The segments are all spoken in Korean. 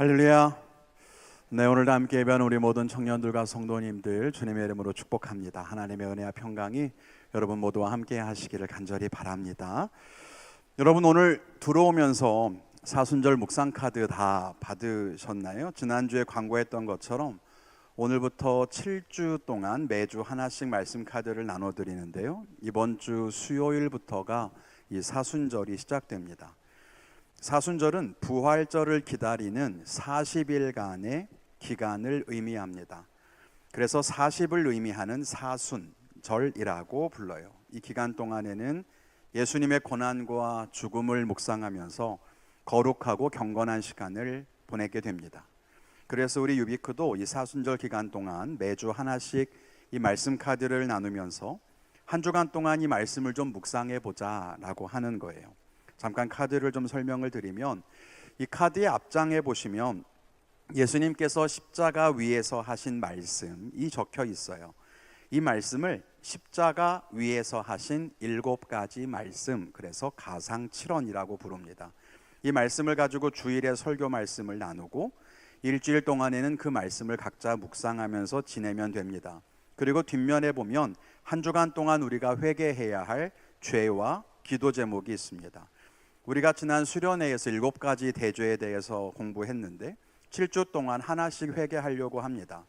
할렐루야. 네, 오늘도 함께 예배하는 우리 모든 청년들과 성도님들 주님의 이름으로 축복합니다. 하나님의 은혜와 평강이 여러분 모두와 함께 하시기를 간절히 바랍니다. 여러분, 오늘 들어오면서 사순절 묵상 카드 다 받으셨나요? 지난주에 광고했던 것처럼 오늘부터 7주 동안 매주 하나씩 말씀 카드를 나눠드리는데요, 이번 주 수요일부터가 이 사순절이 시작됩니다. 사순절은 부활절을 기다리는 40일간의 기간을 의미합니다. 그래서 40을 의미하는 사순절이라고 불러요. 이 기간 동안에는 예수님의 고난과 죽음을 묵상하면서 거룩하고 경건한 시간을 보내게 됩니다. 그래서 우리 유비크도 이 사순절 기간 동안 매주 하나씩 이 말씀 카드를 나누면서 한 주간 동안 이 말씀을 좀 묵상해 보자라고 하는 거예요. 잠깐 카드를 좀 설명을 드리면, 이 카드의 앞장에 보시면 예수님께서 십자가 위에서 하신 말씀이 적혀 있어요. 이 말씀을 십자가 위에서 하신 7가지 말씀, 그래서 가상칠언이라고 부릅니다. 이 말씀을 가지고 주일에 설교 말씀을 나누고 일주일 동안에는 그 말씀을 각자 묵상하면서 지내면 됩니다. 그리고 뒷면에 보면 한 주간 동안 우리가 회개해야 할 죄와 기도 제목이 있습니다. 우리가 지난 수련회에서 7가지 대죄에 대해서 공부했는데 7주 동안 하나씩 회개하려고 합니다.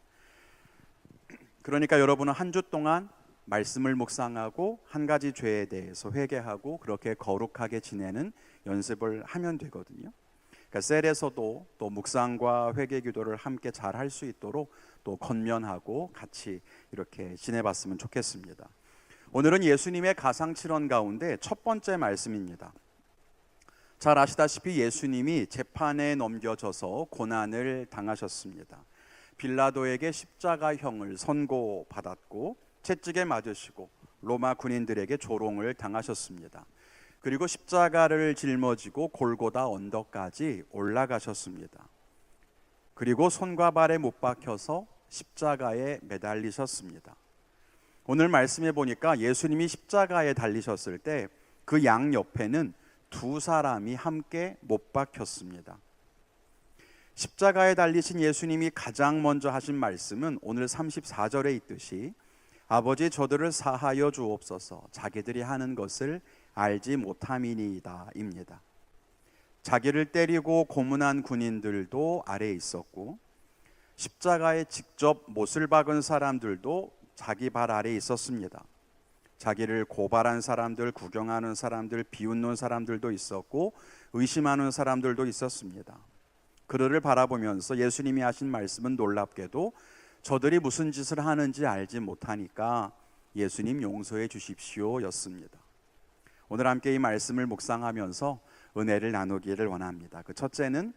그러니까 여러분은 한 주 동안 말씀을 묵상하고 한 가지 죄에 대해서 회개하고 그렇게 거룩하게 지내는 연습을 하면 되거든요. 그러니까 셀에서도 또 묵상과 회개 기도를 함께 잘 할 수 있도록 또 권면하고 같이 이렇게 지내봤으면 좋겠습니다. 오늘은 예수님의 가상칠언 가운데 첫 번째 말씀입니다. 잘 아시다시피 예수님이 재판에 넘겨져서 고난을 당하셨습니다. 빌라도에게 십자가형을 선고받았고 채찍에 맞으시고 로마 군인들에게 조롱을 당하셨습니다. 그리고 십자가를 짊어지고 골고다 언덕까지 올라가셨습니다. 그리고 손과 발에 못 박혀서 십자가에 매달리셨습니다. 오늘 말씀해 보니까 예수님이 십자가에 달리셨을 때 그 양옆에는 2사람이 함께 못 박혔습니다. 십자가에 달리신 예수님이 가장 먼저 하신 말씀은 오늘 34절에 있듯이 아버지 저들을 사하여 주옵소서 자기들이 하는 것을 알지 못함이니이다 입니다. 자기를 때리고 고문한 군인들도 아래에 있었고 십자가에 직접 못을 박은 사람들도 자기 발 아래에 있었습니다. 자기를 고발한 사람들, 구경하는 사람들, 비웃는 사람들도 있었고 의심하는 사람들도 있었습니다. 그들을 바라보면서 예수님이 하신 말씀은 놀랍게도 저들이 무슨 짓을 하는지 알지 못하니까 예수님 용서해 주십시오 였습니다. 오늘 함께 이 말씀을 묵상하면서 은혜를 나누기를 원합니다. 그 첫째는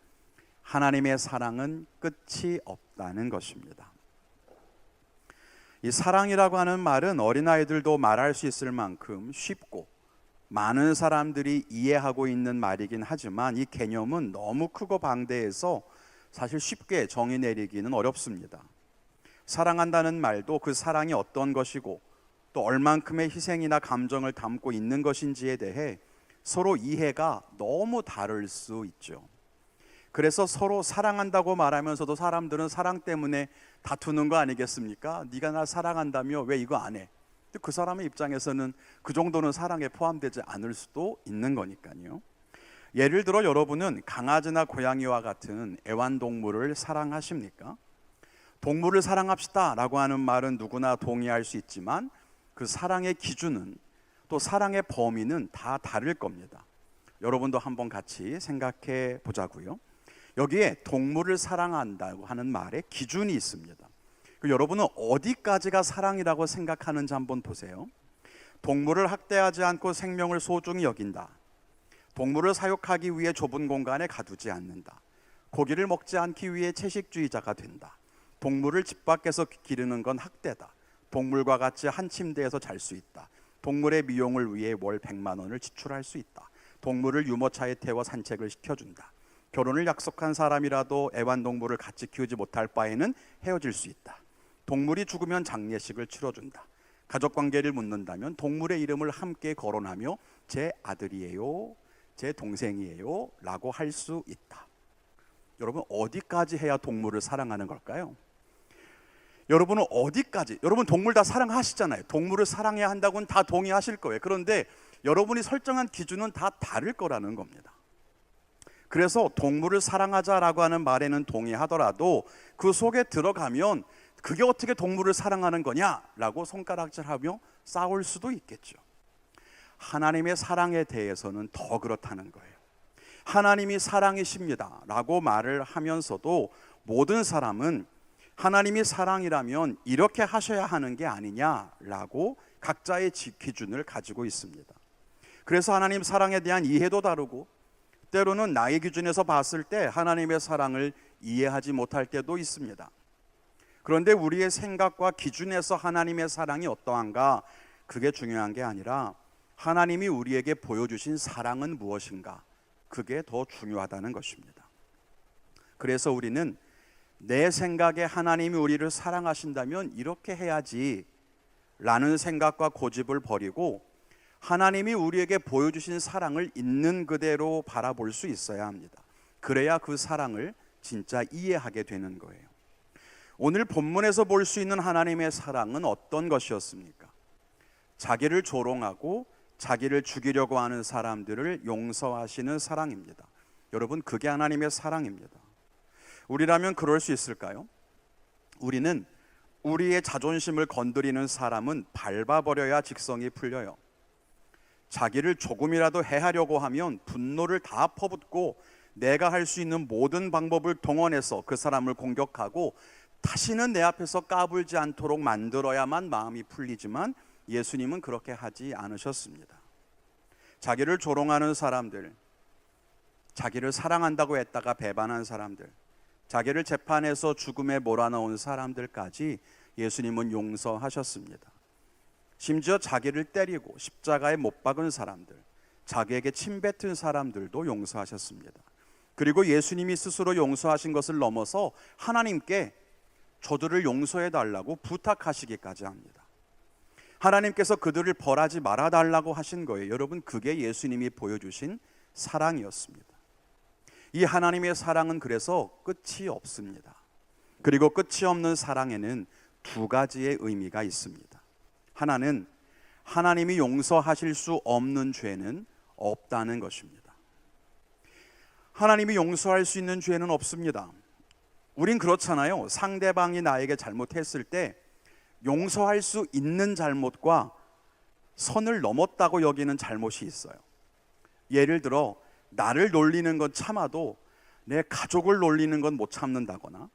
하나님의 사랑은 끝이 없다는 것입니다. 이 사랑이라고 하는 말은 어린아이들도 말할 수 있을 만큼 쉽고 많은 사람들이 이해하고 있는 말이긴 하지만 이 개념은 너무 크고 방대해서 사실 쉽게 정의 내리기는 어렵습니다. 사랑한다는 말도 그 사랑이 어떤 것이고 또 얼만큼의 희생이나 감정을 담고 있는 것인지에 대해 서로 이해가 너무 다를 수 있죠. 그래서 서로 사랑한다고 말하면서도 사람들은 사랑 때문에 다투는 거 아니겠습니까? 네가 날 사랑한다며 왜 이거 안 해? 그 사람의 입장에서는 그 정도는 사랑에 포함되지 않을 수도 있는 거니까요. 예를 들어 여러분은 강아지나 고양이와 같은 애완동물을 사랑하십니까? 동물을 사랑합시다 라고 하는 말은 누구나 동의할 수 있지만 그 사랑의 기준은 또 사랑의 범위는 다 다를 겁니다. 여러분도 한번 같이 생각해 보자고요. 여기에 동물을 사랑한다고 하는 말에 기준이 있습니다. 여러분은 어디까지가 사랑이라고 생각하는지 한번 보세요. 동물을 학대하지 않고 생명을 소중히 여긴다. 동물을 사육하기 위해 좁은 공간에 가두지 않는다. 고기를 먹지 않기 위해 채식주의자가 된다. 동물을 집 밖에서 기르는 건 학대다. 동물과 같이 한 침대에서 잘 수 있다. 동물의 미용을 위해 월 100만 원을 지출할 수 있다. 동물을 유모차에 태워 산책을 시켜준다. 결혼을 약속한 사람이라도 애완동물을 같이 키우지 못할 바에는 헤어질 수 있다. 동물이 죽으면 장례식을 치러준다. 가족관계를 묻는다면 동물의 이름을 함께 거론하며 제 아들이에요, 제 동생이에요 라고 할 수 있다. 여러분 어디까지 해야 동물을 사랑하는 걸까요? 여러분은 어디까지? 여러분 동물 다 사랑하시잖아요. 동물을 사랑해야 한다고는 다 동의하실 거예요. 그런데 여러분이 설정한 기준은 다 다를 거라는 겁니다. 그래서 동물을 사랑하자라고 하는 말에는 동의하더라도 그 속에 들어가면 그게 어떻게 동물을 사랑하는 거냐라고 손가락질하며 싸울 수도 있겠죠. 하나님의 사랑에 대해서는 더 그렇다는 거예요. 하나님이 사랑이십니다 라고 말을 하면서도 모든 사람은 하나님이 사랑이라면 이렇게 하셔야 하는 게 아니냐라고 각자의 기준을 가지고 있습니다. 그래서 하나님 사랑에 대한 이해도 다르고 때로는 나의 기준에서 봤을 때 하나님의 사랑을 이해하지 못할 때도 있습니다. 그런데 우리의 생각과 기준에서 하나님의 사랑이 어떠한가, 그게 중요한 게 아니라 하나님이 우리에게 보여주신 사랑은 무엇인가, 그게 더 중요하다는 것입니다. 그래서 우리는 내 생각에 하나님이 우리를 사랑하신다면 이렇게 해야지 라는 생각과 고집을 버리고 하나님이 우리에게 보여주신 사랑을 있는 그대로 바라볼 수 있어야 합니다. 그래야 그 사랑을 진짜 이해하게 되는 거예요. 오늘 본문에서 볼 수 있는 하나님의 사랑은 어떤 것이었습니까? 자기를 조롱하고 자기를 죽이려고 하는 사람들을 용서하시는 사랑입니다. 여러분, 그게 하나님의 사랑입니다. 우리라면 그럴 수 있을까요? 우리는 우리의 자존심을 건드리는 사람은 밟아버려야 직성이 풀려요. 자기를 조금이라도 해하려고 하면 분노를 다 퍼붓고 내가 할 수 있는 모든 방법을 동원해서 그 사람을 공격하고 다시는 내 앞에서 까불지 않도록 만들어야만 마음이 풀리지만 예수님은 그렇게 하지 않으셨습니다. 자기를 조롱하는 사람들, 자기를 사랑한다고 했다가 배반한 사람들, 자기를 재판에서 죽음에 몰아넣은 사람들까지 예수님은 용서하셨습니다. 심지어 자기를 때리고 십자가에 못 박은 사람들, 자기에게 침뱉은 사람들도 용서하셨습니다. 그리고 예수님이 스스로 용서하신 것을 넘어서 하나님께 저들을 용서해 달라고 부탁하시기까지 합니다. 하나님께서 그들을 벌하지 말아달라고 하신 거예요. 여러분, 그게 예수님이 보여주신 사랑이었습니다. 이 하나님의 사랑은 그래서 끝이 없습니다. 그리고 끝이 없는 사랑에는 두 가지의 의미가 있습니다. 하나는 하나님이 용서하실 수 없는 죄는 없다는 것입니다. 하나님이 용서할 수 있는 죄는 없습니다. 우린 그렇잖아요. 상대방이 나에게 잘못했을 때 용서할 수 있는 잘못과 선을 넘었다고 여기는 잘못이 있어요. 예를 들어 나를 놀리는 건 참아도 내 가족을 놀리는 건 못 참는다거나,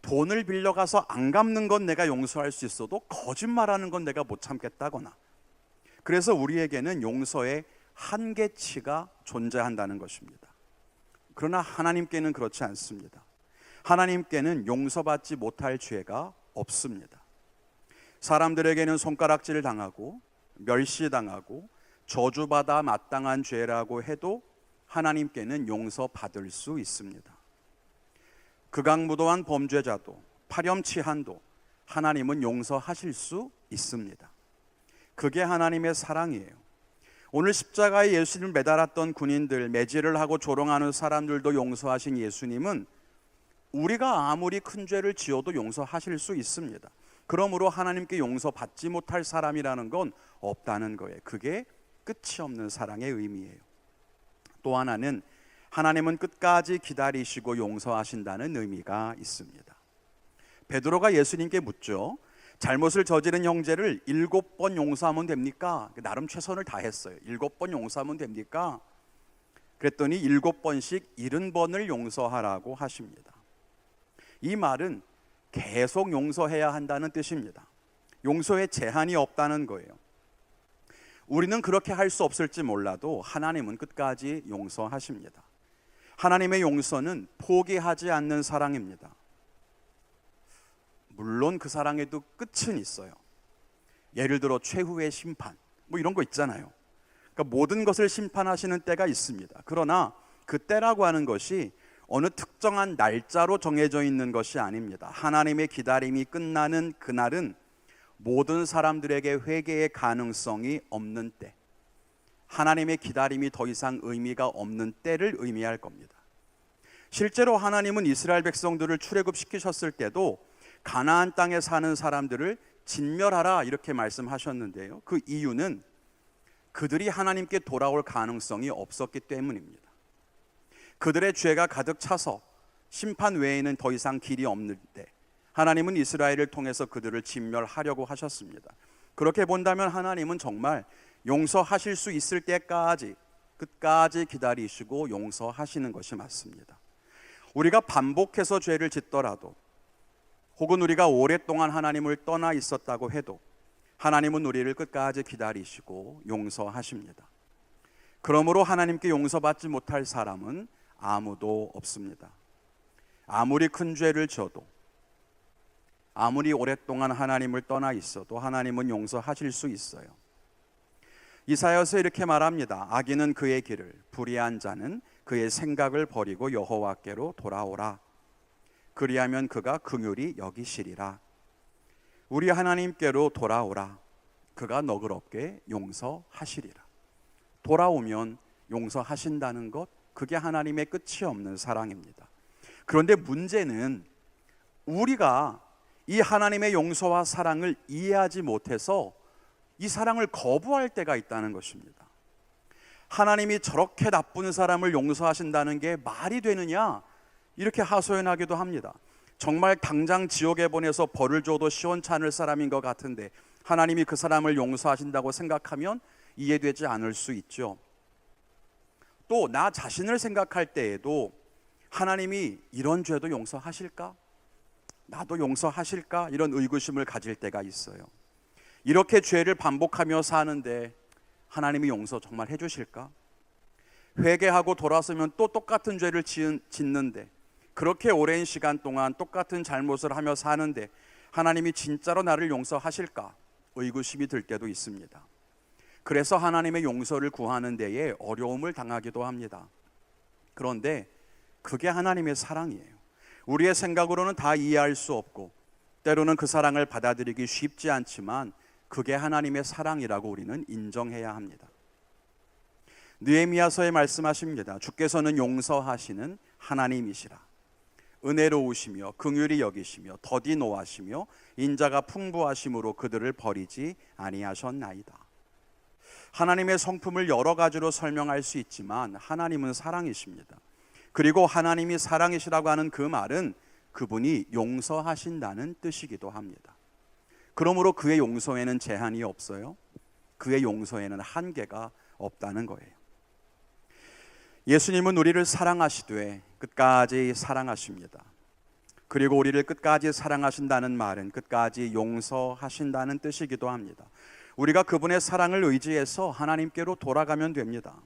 돈을 빌려가서 안 갚는 건 내가 용서할 수 있어도 거짓말하는 건 내가 못 참겠다거나, 그래서 우리에게는 용서의 한계치가 존재한다는 것입니다. 그러나 하나님께는 그렇지 않습니다. 하나님께는 용서받지 못할 죄가 없습니다. 사람들에게는 손가락질을 당하고 멸시당하고 저주받아 마땅한 죄라고 해도 하나님께는 용서받을 수 있습니다. 극악무도한 범죄자도 파렴치한도 하나님은 용서하실 수 있습니다. 그게 하나님의 사랑이에요. 오늘 십자가에 예수님을 매달았던 군인들, 매질을 하고 조롱하는 사람들도 용서하신 예수님은 우리가 아무리 큰 죄를 지어도 용서하실 수 있습니다. 그러므로 하나님께 용서받지 못할 사람이라는 건 없다는 거예요. 그게 끝이 없는 사랑의 의미예요. 또 하나는 하나님은 끝까지 기다리시고 용서하신다는 의미가 있습니다. 베드로가 예수님께 묻죠. 잘못을 저지른 형제를 7번 용서하면 됩니까? 나름 최선을 다했어요. 7번 용서하면 됩니까? 그랬더니 7번씩 70번을 용서하라고 하십니다. 이 말은 계속 용서해야 한다는 뜻입니다. 용서에 제한이 없다는 거예요. 우리는 그렇게 할 수 없을지 몰라도 하나님은 끝까지 용서하십니다. 하나님의 용서는 포기하지 않는 사랑입니다. 물론 그 사랑에도 끝은 있어요. 예를 들어 최후의 심판, 뭐 이런 거 있잖아요. 그러니까 모든 것을 심판하시는 때가 있습니다. 그러나 그 때라고 하는 것이 어느 특정한 날짜로 정해져 있는 것이 아닙니다. 하나님의 기다림이 끝나는 그날은 모든 사람들에게 회개의 가능성이 없는 때, 하나님의 기다림이 더 이상 의미가 없는 때를 의미할 겁니다. 실제로 하나님은 이스라엘 백성들을 출애굽시키셨을 때도 가나안 땅에 사는 사람들을 진멸하라 이렇게 말씀하셨는데요. 그 이유는 그들이 하나님께 돌아올 가능성이 없었기 때문입니다. 그들의 죄가 가득 차서 심판 외에는 더 이상 길이 없는데 하나님은 이스라엘을 통해서 그들을 진멸하려고 하셨습니다. 그렇게 본다면 하나님은 정말 용서하실 수 있을 때까지 끝까지 기다리시고 용서하시는 것이 맞습니다. 우리가 반복해서 죄를 짓더라도 혹은 우리가 오랫동안 하나님을 떠나 있었다고 해도 하나님은 우리를 끝까지 기다리시고 용서하십니다. 그러므로 하나님께 용서받지 못할 사람은 아무도 없습니다. 아무리 큰 죄를 져도, 아무리 오랫동안 하나님을 떠나 있어도 하나님은 용서하실 수 있어요. 이사야서 이렇게 말합니다. 악인은 그의 길을, 불의한 자는 그의 생각을 버리고 여호와께로 돌아오라. 그리하면 그가 긍휼히 여기시리라. 우리 하나님께로 돌아오라. 그가 너그럽게 용서하시리라. 돌아오면 용서하신다는 것, 그게 하나님의 끝이 없는 사랑입니다. 그런데 문제는 우리가 이 하나님의 용서와 사랑을 이해하지 못해서 이 사랑을 거부할 때가 있다는 것입니다. 하나님이 저렇게 나쁜 사람을 용서하신다는 게 말이 되느냐, 이렇게 하소연하기도 합니다. 정말 당장 지옥에 보내서 벌을 줘도 시원찮을 사람인 것 같은데 하나님이 그 사람을 용서하신다고 생각하면 이해되지 않을 수 있죠. 또 나 자신을 생각할 때에도 하나님이 이런 죄도 용서하실까? 나도 용서하실까? 이런 의구심을 가질 때가 있어요. 이렇게 죄를 반복하며 사는데 하나님이 용서 정말 해주실까? 회개하고 돌아서면 또 똑같은 죄를 짓는데, 그렇게 오랜 시간 동안 똑같은 잘못을 하며 사는데 하나님이 진짜로 나를 용서하실까? 의구심이 들 때도 있습니다. 그래서 하나님의 용서를 구하는 데에 어려움을 당하기도 합니다. 그런데 그게 하나님의 사랑이에요. 우리의 생각으로는 다 이해할 수 없고 때로는 그 사랑을 받아들이기 쉽지 않지만 그게 하나님의 사랑이라고 우리는 인정해야 합니다. 느헤미야서에 말씀하십니다. 주께서는 용서하시는 하나님이시라. 은혜로우시며 긍휼히 여기시며 더디 노하시며 인자가 풍부하심으로 그들을 버리지 아니하셨나이다. 하나님의 성품을 여러 가지로 설명할 수 있지만 하나님은 사랑이십니다. 그리고 하나님이 사랑이시라고 하는 그 말은 그분이 용서하신다는 뜻이기도 합니다. 그러므로 그의 용서에는 제한이 없어요. 그의 용서에는 한계가 없다는 거예요. 예수님은 우리를 사랑하시되 끝까지 사랑하십니다. 그리고 우리를 끝까지 사랑하신다는 말은 끝까지 용서하신다는 뜻이기도 합니다. 우리가 그분의 사랑을 의지해서 하나님께로 돌아가면 됩니다.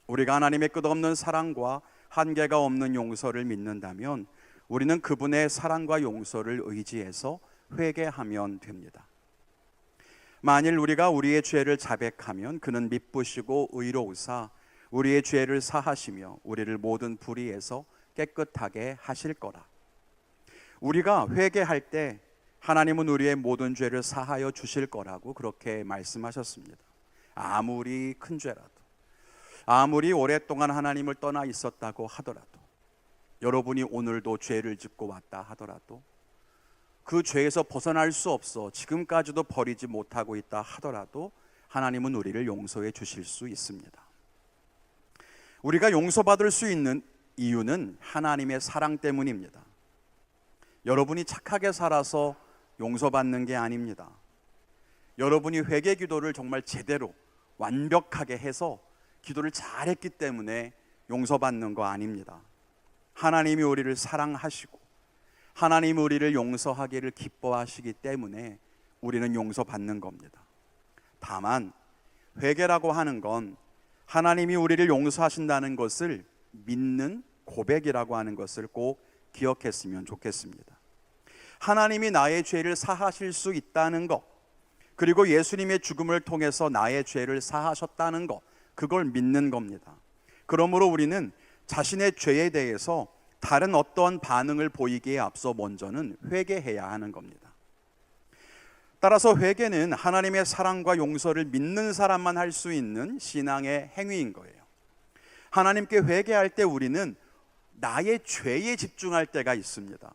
우리가 하나님의 끝없는 사랑과 한계가 없는 용서를 믿는다면 우리는 그분의 사랑과 용서를 의지해서 회개하면 됩니다. 만일 우리가 우리의 죄를 자백하면 그는 미쁘시고 의로우사 우리의 죄를 사하시며 우리를 모든 불의에서 깨끗하게 하실 거라. 우리가 회개할 때 하나님은 우리의 모든 죄를 사하여 주실 거라고 그렇게 말씀하셨습니다. 아무리 큰 죄라도, 아무리 오랫동안 하나님을 떠나 있었다고 하더라도, 여러분이 오늘도 죄를 짓고 왔다 하더라도, 그 죄에서 벗어날 수 없어 지금까지도 버리지 못하고 있다 하더라도 하나님은 우리를 용서해 주실 수 있습니다. 우리가 용서받을 수 있는 이유는 하나님의 사랑 때문입니다. 여러분이 착하게 살아서 용서받는 게 아닙니다. 여러분이 회개 기도를 정말 제대로 완벽하게 해서 기도를 잘했기 때문에 용서받는 거 아닙니다. 하나님이 우리를 사랑하시고 하나님이 우리를 용서하기를 기뻐하시기 때문에 우리는 용서받는 겁니다. 다만 회개라고 하는 건 하나님이 우리를 용서하신다는 것을 믿는 고백이라고 하는 것을 꼭 기억했으면 좋겠습니다. 하나님이 나의 죄를 사하실 수 있다는 것, 그리고 예수님의 죽음을 통해서 나의 죄를 사하셨다는 것, 그걸 믿는 겁니다. 그러므로 우리는 자신의 죄에 대해서 다른 어떤 반응을 보이기에 앞서 먼저는 회개해야 하는 겁니다. 따라서 회개는 하나님의 사랑과 용서를 믿는 사람만 할 수 있는 신앙의 행위인 거예요. 하나님께 회개할 때 우리는 나의 죄에 집중할 때가 있습니다.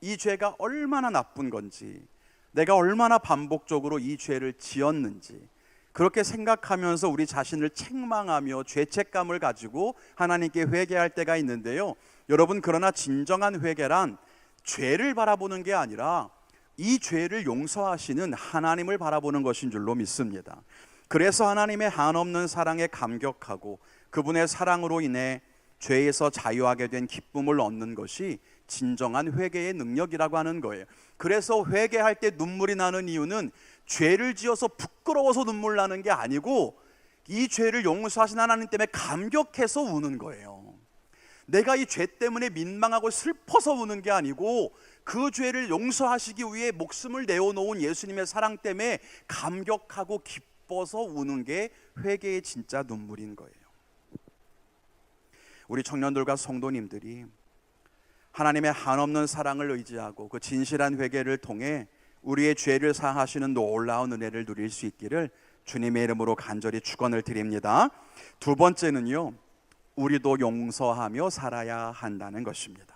이 죄가 얼마나 나쁜 건지, 내가 얼마나 반복적으로 이 죄를 지었는지, 그렇게 생각하면서 우리 자신을 책망하며 죄책감을 가지고 하나님께 회개할 때가 있는데요. 여러분, 그러나 진정한 회개란 죄를 바라보는 게 아니라 이 죄를 용서하시는 하나님을 바라보는 것인 줄로 믿습니다. 그래서 하나님의 한없는 사랑에 감격하고 그분의 사랑으로 인해 죄에서 자유하게 된 기쁨을 얻는 것이 진정한 회개의 능력이라고 하는 거예요. 그래서 회개할 때 눈물이 나는 이유는 죄를 지어서 부끄러워서 눈물 나는 게 아니고 이 죄를 용서하신 하나님 때문에 감격해서 우는 거예요. 내가 이 죄 때문에 민망하고 슬퍼서 우는 게 아니고 그 죄를 용서하시기 위해 목숨을 내어놓은 예수님의 사랑 때문에 감격하고 기뻐서 우는 게 회개의 진짜 눈물인 거예요. 우리 청년들과 성도님들이 하나님의 한없는 사랑을 의지하고 그 진실한 회개를 통해 우리의 죄를 사하시는 놀라운 은혜를 누릴 수 있기를 주님의 이름으로 간절히 축원을 드립니다. 두 번째는요, 우리도 용서하며 살아야 한다는 것입니다.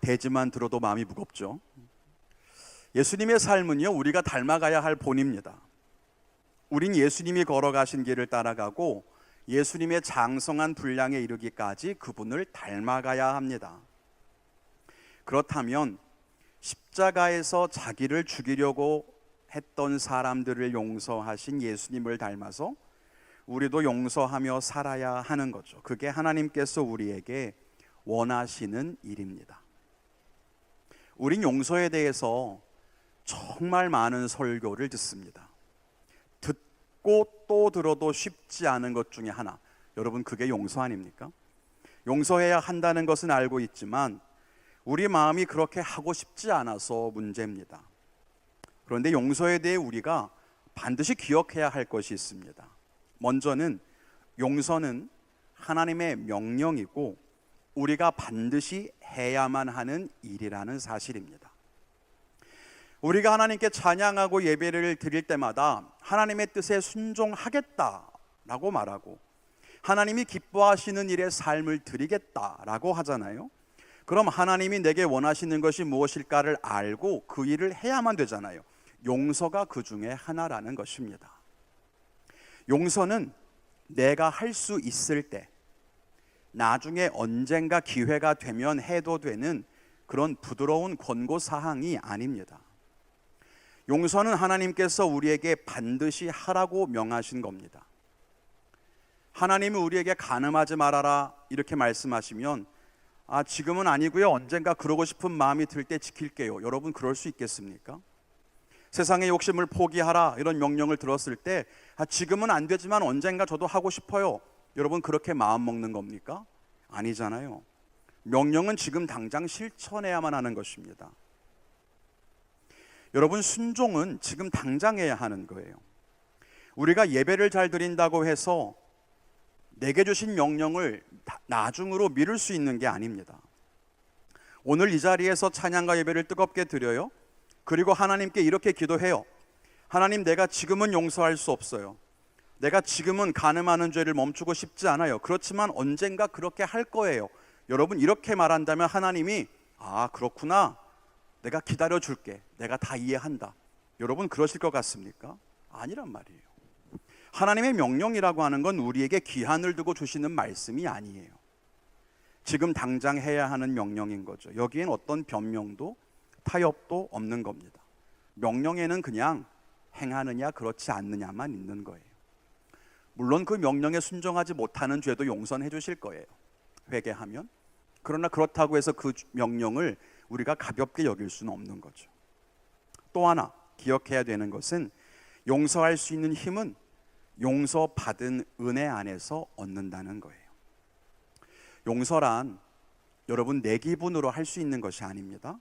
대지만 들어도 마음이 무겁죠. 예수님의 삶은요, 우리가 닮아가야 할 본입니다. 우린 예수님이 걸어가신 길을 따라가고 예수님의 장성한 분량에 이르기까지 그분을 닮아가야 합니다. 그렇다면 십자가에서 자기를 죽이려고 했던 사람들을 용서하신 예수님을 닮아서 우리도 용서하며 살아야 하는 거죠. 그게 하나님께서 우리에게 원하시는 일입니다. 우린 용서에 대해서 정말 많은 설교를 듣습니다. 듣고 또 들어도 쉽지 않은 것 중에 하나, 여러분, 그게 용서 아닙니까? 용서해야 한다는 것은 알고 있지만 우리 마음이 그렇게 하고 싶지 않아서 문제입니다. 그런데 용서에 대해 우리가 반드시 기억해야 할 것이 있습니다. 먼저는 용서는 하나님의 명령이고 우리가 반드시 해야만 하는 일이라는 사실입니다. 우리가 하나님께 찬양하고 예배를 드릴 때마다 하나님의 뜻에 순종하겠다라고 말하고 하나님이 기뻐하시는 일에 삶을 드리겠다라고 하잖아요. 그럼 하나님이 내게 원하시는 것이 무엇일까를 알고 그 일을 해야만 되잖아요. 용서가 그 중에 하나라는 것입니다. 용서는 내가 할 수 있을 때, 나중에 언젠가 기회가 되면 해도 되는 그런 부드러운 권고사항이 아닙니다. 용서는 하나님께서 우리에게 반드시 하라고 명하신 겁니다. 하나님이 우리에게 간음하지 말아라 이렇게 말씀하시면 지금은 아니고요, 언젠가 그러고 싶은 마음이 들 때 지킬게요. 여러분, 그럴 수 있겠습니까? 세상의 욕심을 포기하라 이런 명령을 들었을 때 지금은 안 되지만 언젠가 저도 하고 싶어요. 여러분, 그렇게 마음 먹는 겁니까? 아니잖아요. 명령은 지금 당장 실천해야만 하는 것입니다. 여러분, 순종은 지금 당장 해야 하는 거예요. 우리가 예배를 잘 드린다고 해서 내게 주신 명령을 나중으로 미룰 수 있는 게 아닙니다. 오늘 이 자리에서 찬양과 예배를 뜨겁게 드려요. 그리고 하나님께 이렇게 기도해요. 하나님, 내가 지금은 용서할 수 없어요. 내가 지금은 간음하는 죄를 멈추고 싶지 않아요. 그렇지만 언젠가 그렇게 할 거예요. 여러분, 이렇게 말한다면 하나님이 그렇구나, 내가 기다려 줄게, 내가 다 이해한다. 여러분, 그러실 것 같습니까? 아니란 말이에요. 하나님의 명령이라고 하는 건 우리에게 기한을 두고 주시는 말씀이 아니에요. 지금 당장 해야 하는 명령인 거죠. 여기엔 어떤 변명도 타협도 없는 겁니다. 명령에는 그냥 행하느냐 그렇지 않느냐만 있는 거예요. 물론 그 명령에 순종하지 못하는 죄도 용서해 주실 거예요, 회개하면. 그러나 그렇다고 해서 그 명령을 우리가 가볍게 여길 수는 없는 거죠. 또 하나 기억해야 되는 것은 용서할 수 있는 힘은 용서받은 은혜 안에서 얻는다는 거예요. 용서란 여러분 내 기분으로 할 수 있는 것이 아닙니다.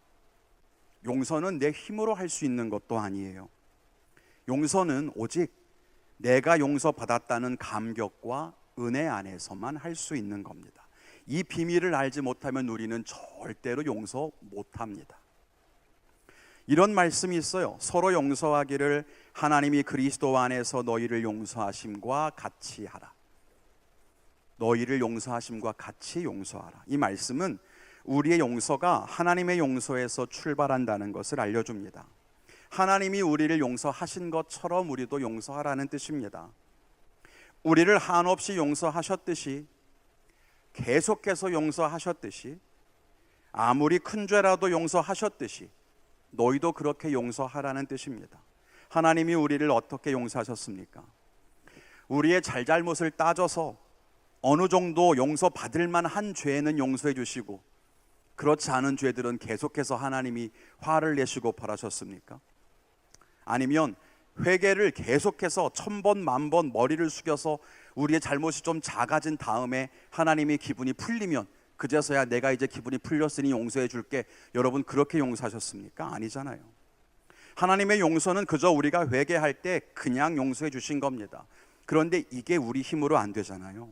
용서는 내 힘으로 할 수 있는 것도 아니에요. 용서는 오직 내가 용서받았다는 감격과 은혜 안에서만 할 수 있는 겁니다. 이 비밀을 알지 못하면 우리는 절대로 용서 못합니다. 이런 말씀이 있어요. 서로 용서하기를 하나님이 그리스도 안에서 너희를 용서하심과 같이 하라. 너희를 용서하심과 같이 용서하라. 이 말씀은 우리의 용서가 하나님의 용서에서 출발한다는 것을 알려줍니다. 하나님이 우리를 용서하신 것처럼 우리도 용서하라는 뜻입니다. 우리를 한없이 용서하셨듯이, 계속해서 용서하셨듯이, 아무리 큰 죄라도 용서하셨듯이 너희도 그렇게 용서하라는 뜻입니다. 하나님이 우리를 어떻게 용서하셨습니까? 우리의 잘잘못을 따져서 어느 정도 용서받을 만한 죄는 용서해 주시고, 그렇지 않은 죄들은 계속해서 하나님이 화를 내시고 벌하셨습니까? 아니면 회개를 계속해서 1000번 만번 머리를 숙여서 우리의 잘못이 좀 작아진 다음에 하나님이 기분이 풀리면 그제서야 내가 이제 기분이 풀렸으니 용서해 줄게, 여러분 그렇게 용서하셨습니까? 아니잖아요. 하나님의 용서는 그저 우리가 회개할 때 그냥 용서해 주신 겁니다. 그런데 이게 우리 힘으로 안 되잖아요.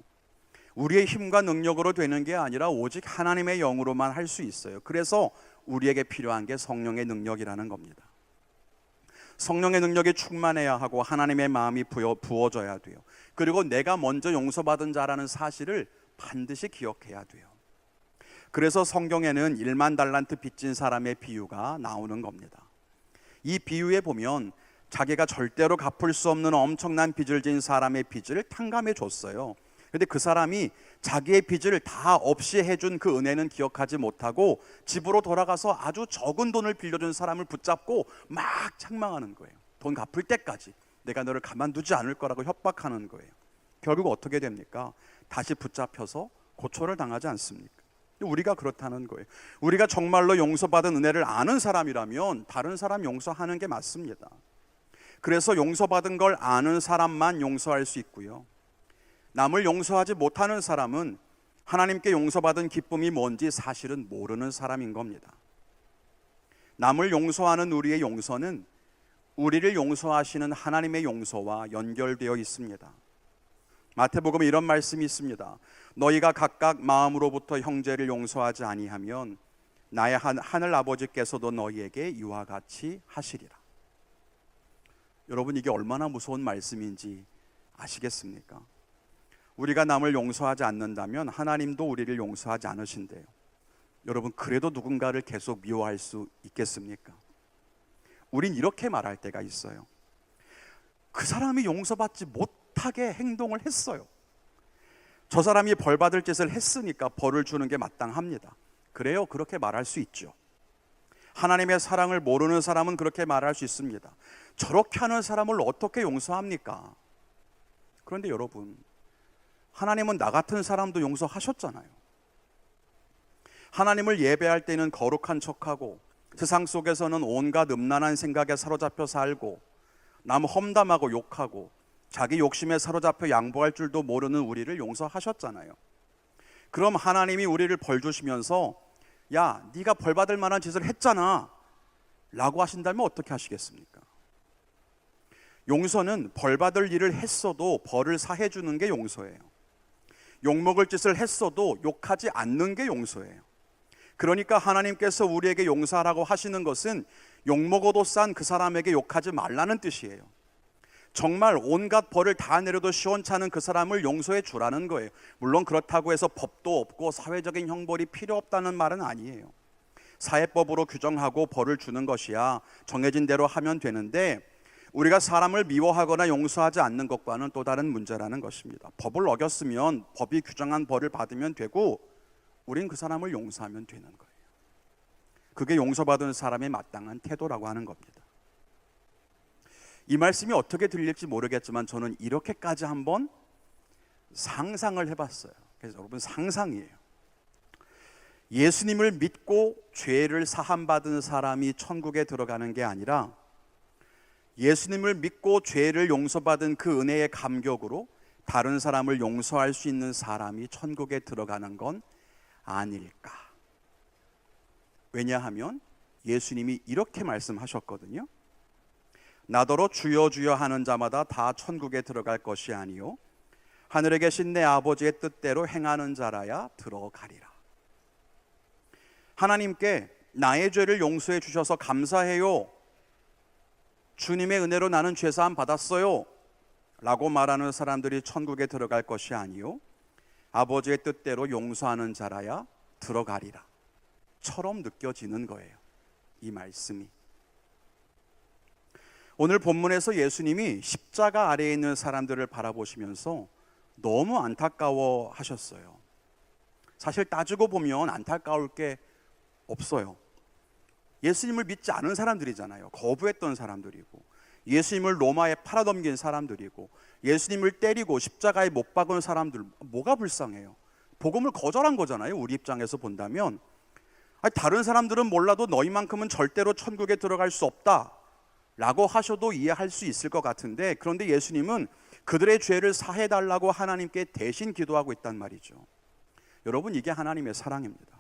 우리의 힘과 능력으로 되는 게 아니라 오직 하나님의 영으로만 할 수 있어요. 그래서 우리에게 필요한 게 성령의 능력이라는 겁니다. 성령의 능력이 충만해야 하고 하나님의 마음이 부어져야 돼요. 그리고 내가 먼저 용서받은 자라는 사실을 반드시 기억해야 돼요. 그래서 성경에는 1만 달란트 빚진 사람의 비유가 나오는 겁니다. 이 비유에 보면 자기가 절대로 갚을 수 없는 엄청난 빚을 진 사람의 빚을 탕감해 줬어요. 그런데 그 사람이 자기의 빚을 다 없이 해준 그 은혜는 기억하지 못하고 집으로 돌아가서 아주 적은 돈을 빌려준 사람을 붙잡고 막 책망하는 거예요. 돈 갚을 때까지 내가 너를 가만두지 않을 거라고 협박하는 거예요. 결국 어떻게 됩니까? 다시 붙잡혀서 고초를 당하지 않습니까? 우리가 그렇다는 거예요. 우리가 정말로 용서받은 은혜를 아는 사람이라면 다른 사람 용서하는 게 맞습니다. 그래서 용서받은 걸 아는 사람만 용서할 수 있고요, 남을 용서하지 못하는 사람은 하나님께 용서받은 기쁨이 뭔지 사실은 모르는 사람인 겁니다. 남을 용서하는 우리의 용서는 우리를 용서하시는 하나님의 용서와 연결되어 있습니다. 마태복음에 이런 말씀이 있습니다. 너희가 각각 마음으로부터 형제를 용서하지 아니하면 나의 하늘 아버지께서도 너희에게 이와 같이 하시리라. 여러분, 이게 얼마나 무서운 말씀인지 아시겠습니까? 우리가 남을 용서하지 않는다면 하나님도 우리를 용서하지 않으신대요. 여러분, 그래도 누군가를 계속 미워할 수 있겠습니까? 우린 이렇게 말할 때가 있어요. 그 사람이 용서받지 못하게 행동을 했어요. 저 사람이 벌받을 짓을 했으니까 벌을 주는 게 마땅합니다. 그래요, 그렇게 말할 수 있죠. 하나님의 사랑을 모르는 사람은 그렇게 말할 수 있습니다. 저렇게 하는 사람을 어떻게 용서합니까? 그런데 여러분, 하나님은 나 같은 사람도 용서하셨잖아요. 하나님을 예배할 때는 거룩한 척하고 세상 속에서는 온갖 음란한 생각에 사로잡혀 살고 남 험담하고 욕하고 자기 욕심에 사로잡혀 양보할 줄도 모르는 우리를 용서하셨잖아요. 그럼 하나님이 우리를 벌 주시면서 야, 네가 벌 받을 만한 짓을 했잖아 라고 하신다면 어떻게 하시겠습니까? 용서는 벌 받을 일을 했어도 벌을 사해 주는 게 용서예요. 욕먹을 짓을 했어도 욕하지 않는 게 용서예요. 그러니까 하나님께서 우리에게 용서하라고 하시는 것은 욕먹어도 싼 그 사람에게 욕하지 말라는 뜻이에요. 정말 온갖 벌을 다 내려도 시원찮은 그 사람을 용서해 주라는 거예요. 물론 그렇다고 해서 법도 없고 사회적인 형벌이 필요 없다는 말은 아니에요. 사회법으로 규정하고 벌을 주는 것이야 정해진 대로 하면 되는데, 우리가 사람을 미워하거나 용서하지 않는 것과는 또 다른 문제라는 것입니다. 법을 어겼으면 법이 규정한 벌을 받으면 되고 우린 그 사람을 용서하면 되는 거예요. 그게 용서받은 사람의 마땅한 태도라고 하는 겁니다. 이 말씀이 어떻게 들릴지 모르겠지만 저는 이렇게까지 한번 상상을 해봤어요. 그래서 여러분, 상상이에요. 예수님을 믿고 죄를 사함받은 사람이 천국에 들어가는 게 아니라 예수님을 믿고 죄를 용서받은 그 은혜의 감격으로 다른 사람을 용서할 수 있는 사람이 천국에 들어가는 건 아닐까. 왜냐하면 예수님이 이렇게 말씀하셨거든요. 나더러 주여 주여 하는 자마다 다 천국에 들어갈 것이 아니요 하늘에 계신 내 아버지의 뜻대로 행하는 자라야 들어가리라. 하나님께 나의 죄를 용서해 주셔서 감사해요, 주님의 은혜로 나는 죄사함 받았어요 라고 말하는 사람들이 천국에 들어갈 것이 아니요 아버지의 뜻대로 용서하는 자라야 들어가리라 처럼 느껴지는 거예요, 이 말씀이. 오늘 본문에서 예수님이 십자가 아래에 있는 사람들을 바라보시면서 너무 안타까워 하셨어요. 사실 따지고 보면 안타까울 게 없어요. 예수님을 믿지 않은 사람들이잖아요. 거부했던 사람들이고, 예수님을 로마에 팔아넘긴 사람들이고, 예수님을 때리고 십자가에 못 박은 사람들, 뭐가 불쌍해요? 복음을 거절한 거잖아요, 우리 입장에서 본다면. 다른 사람들은 몰라도 너희만큼은 절대로 천국에 들어갈 수 없다 라고 하셔도 이해할 수 있을 것 같은데, 그런데 예수님은 그들의 죄를 사해달라고 하나님께 대신 기도하고 있단 말이죠. 여러분, 이게 하나님의 사랑입니다.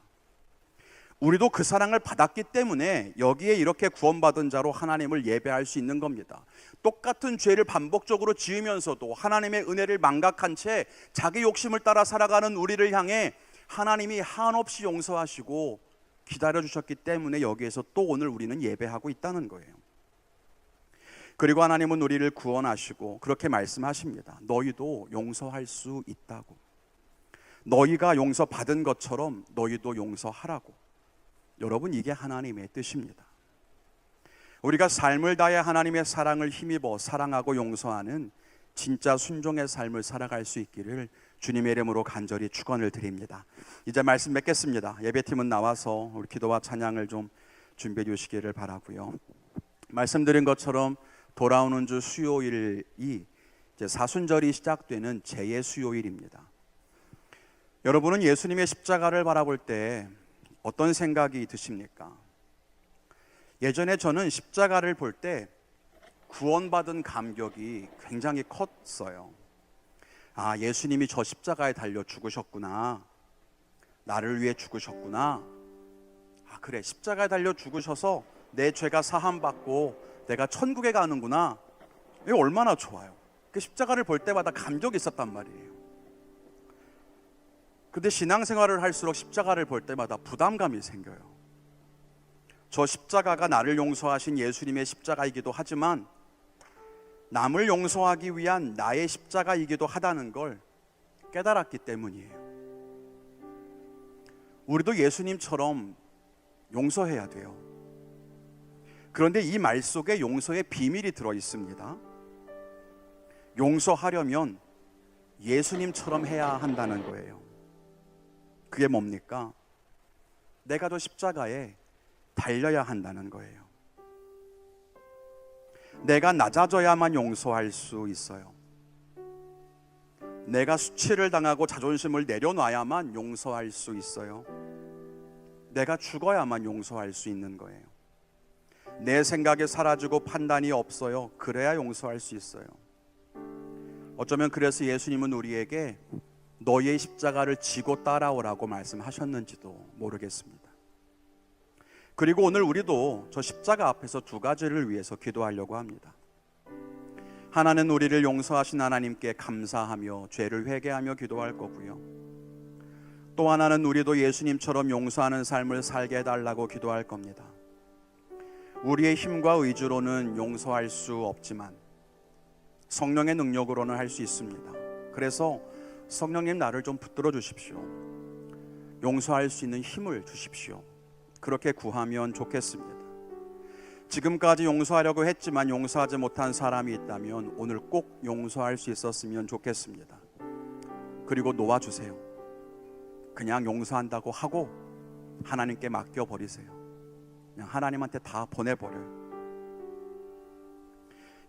우리도 그 사랑을 받았기 때문에 여기에 이렇게 구원받은 자로 하나님을 예배할 수 있는 겁니다. 똑같은 죄를 반복적으로 지으면서도 하나님의 은혜를 망각한 채 자기 욕심을 따라 살아가는 우리를 향해 하나님이 한없이 용서하시고 기다려주셨기 때문에 여기에서 또 오늘 우리는 예배하고 있다는 거예요. 그리고 하나님은 우리를 구원하시고 그렇게 말씀하십니다. 너희도 용서할 수 있다고. 너희가 용서받은 것처럼 너희도 용서하라고. 여러분, 이게 하나님의 뜻입니다. 우리가 삶을 다해 하나님의 사랑을 힘입어 사랑하고 용서하는 진짜 순종의 삶을 살아갈 수 있기를 주님의 이름으로 간절히 축원을 드립니다. 이제 말씀 맺겠습니다. 예배팀은 나와서 우리 기도와 찬양을 좀 준비해 주시기를 바라고요. 말씀드린 것처럼 돌아오는 주 수요일이 이제 사순절이 시작되는 제 수요일입니다. 여러분은 예수님의 십자가를 바라볼 때 어떤 생각이 드십니까? 예전에 저는 십자가를 볼 때 구원받은 감격이 굉장히 컸어요. 아, 예수님이 저 십자가에 달려 죽으셨구나. 나를 위해 죽으셨구나. 아, 그래, 십자가에 달려 죽으셔서 내 죄가 사함받고 내가 천국에 가는구나. 이거 얼마나 좋아요. 그 십자가를 볼 때마다 감격이 있었단 말이에요. 근데 신앙생활을 할수록 십자가를 볼 때마다 부담감이 생겨요. 저 십자가가 나를 용서하신 예수님의 십자가이기도 하지만 남을 용서하기 위한 나의 십자가이기도 하다는 걸 깨달았기 때문이에요. 우리도 예수님처럼 용서해야 돼요. 그런데 이 말 속에 용서의 비밀이 들어 있습니다. 용서하려면 예수님처럼 해야 한다는 거예요. 그게 뭡니까? 내가 저 십자가에 달려야 한다는 거예요. 내가 낮아져야만 용서할 수 있어요. 내가 수치를 당하고 자존심을 내려놔야만 용서할 수 있어요. 내가 죽어야만 용서할 수 있는 거예요. 내 생각이 사라지고 판단이 없어요. 그래야 용서할 수 있어요. 어쩌면 그래서 예수님은 우리에게 너의 십자가를 지고 따라오라고 말씀하셨는지도 모르겠습니다. 그리고 오늘 우리도 저 십자가 앞에서 두 가지를 위해서 기도하려고 합니다. 하나는 우리를 용서하신 하나님께 감사하며 죄를 회개하며 기도할 거고요. 또 하나는 우리도 예수님처럼 용서하는 삶을 살게 해달라고 기도할 겁니다. 우리의 힘과 의지로는 용서할 수 없지만 성령의 능력으로는 할 수 있습니다. 그래서 성령님, 나를 좀 붙들어 주십시오. 용서할 수 있는 힘을 주십시오. 그렇게 구하면 좋겠습니다. 지금까지 용서하려고 했지만 용서하지 못한 사람이 있다면 오늘 꼭 용서할 수 있었으면 좋겠습니다. 그리고 놓아주세요. 그냥 용서한다고 하고 하나님께 맡겨버리세요. 그냥 하나님한테 다 보내버려요.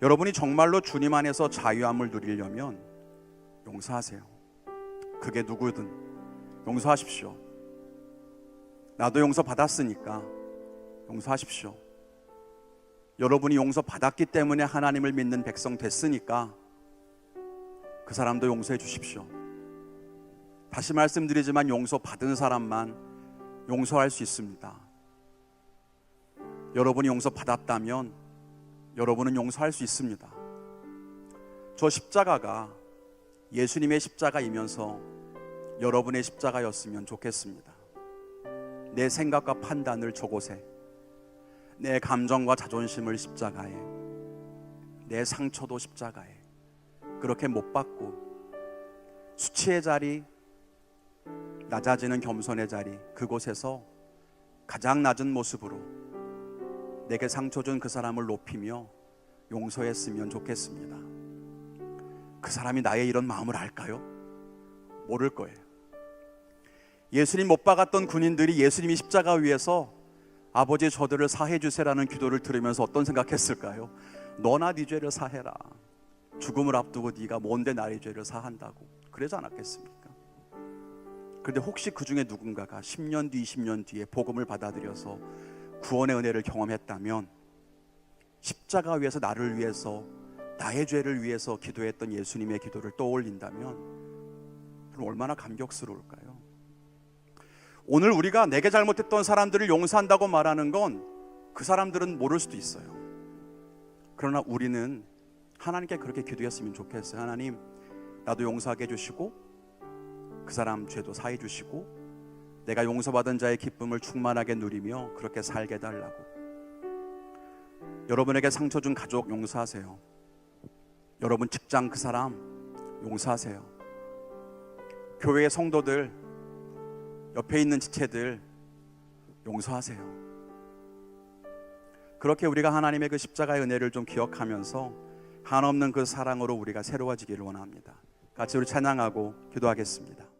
여러분이 정말로 주님 안에서 자유함을 누리려면 용서하세요. 그게 누구든 용서하십시오. 나도 용서 받았으니까 용서하십시오. 여러분이 용서 받았기 때문에 하나님을 믿는 백성 됐으니까 그 사람도 용서해 주십시오. 다시 말씀드리지만 용서 받은 사람만 용서할 수 있습니다. 여러분이 용서 받았다면 여러분은 용서할 수 있습니다. 저 십자가가 예수님의 십자가이면서 여러분의 십자가였으면 좋겠습니다. 내 생각과 판단을 저곳에, 내 감정과 자존심을 십자가에, 내 상처도 십자가에 그렇게 못 박고 수치의 자리, 낮아지는 겸손의 자리, 그곳에서 가장 낮은 모습으로 내게 상처 준 그 사람을 높이며 용서했으면 좋겠습니다. 그 사람이 나의 이런 마음을 알까요? 모를 거예요. 예수님 못 박았던 군인들이 예수님이 십자가 위에서 아버지 저들을 사해 주세라는 기도를 들으면서 어떤 생각했을까요? 너나 네 죄를 사해라. 죽음을 앞두고 네가 뭔데 나의 죄를 사한다고 그러지 않았겠습니까? 그런데 혹시 그 중에 누군가가 10년 뒤 20년 뒤에 복음을 받아들여서 구원의 은혜를 경험했다면 십자가 위에서 나를 위해서 나의 죄를 위해서 기도했던 예수님의 기도를 떠올린다면 그럼 얼마나 감격스러울까요? 오늘 우리가 내게 잘못했던 사람들을 용서한다고 말하는 건 그 사람들은 모를 수도 있어요. 그러나 우리는 하나님께 그렇게 기도했으면 좋겠어요. 하나님, 나도 용서하게 해주시고 그 사람 죄도 사해 주시고 내가 용서받은 자의 기쁨을 충만하게 누리며 그렇게 살게 해달라고. 여러분에게 상처 준 가족 용서하세요. 여러분 직장 그 사람 용서하세요. 교회의 성도들, 옆에 있는 지체들 용서하세요. 그렇게 우리가 하나님의 그 십자가의 은혜를 좀 기억하면서 한없는 그 사랑으로 우리가 새로워지기를 원합니다. 같이 우리 찬양하고 기도하겠습니다.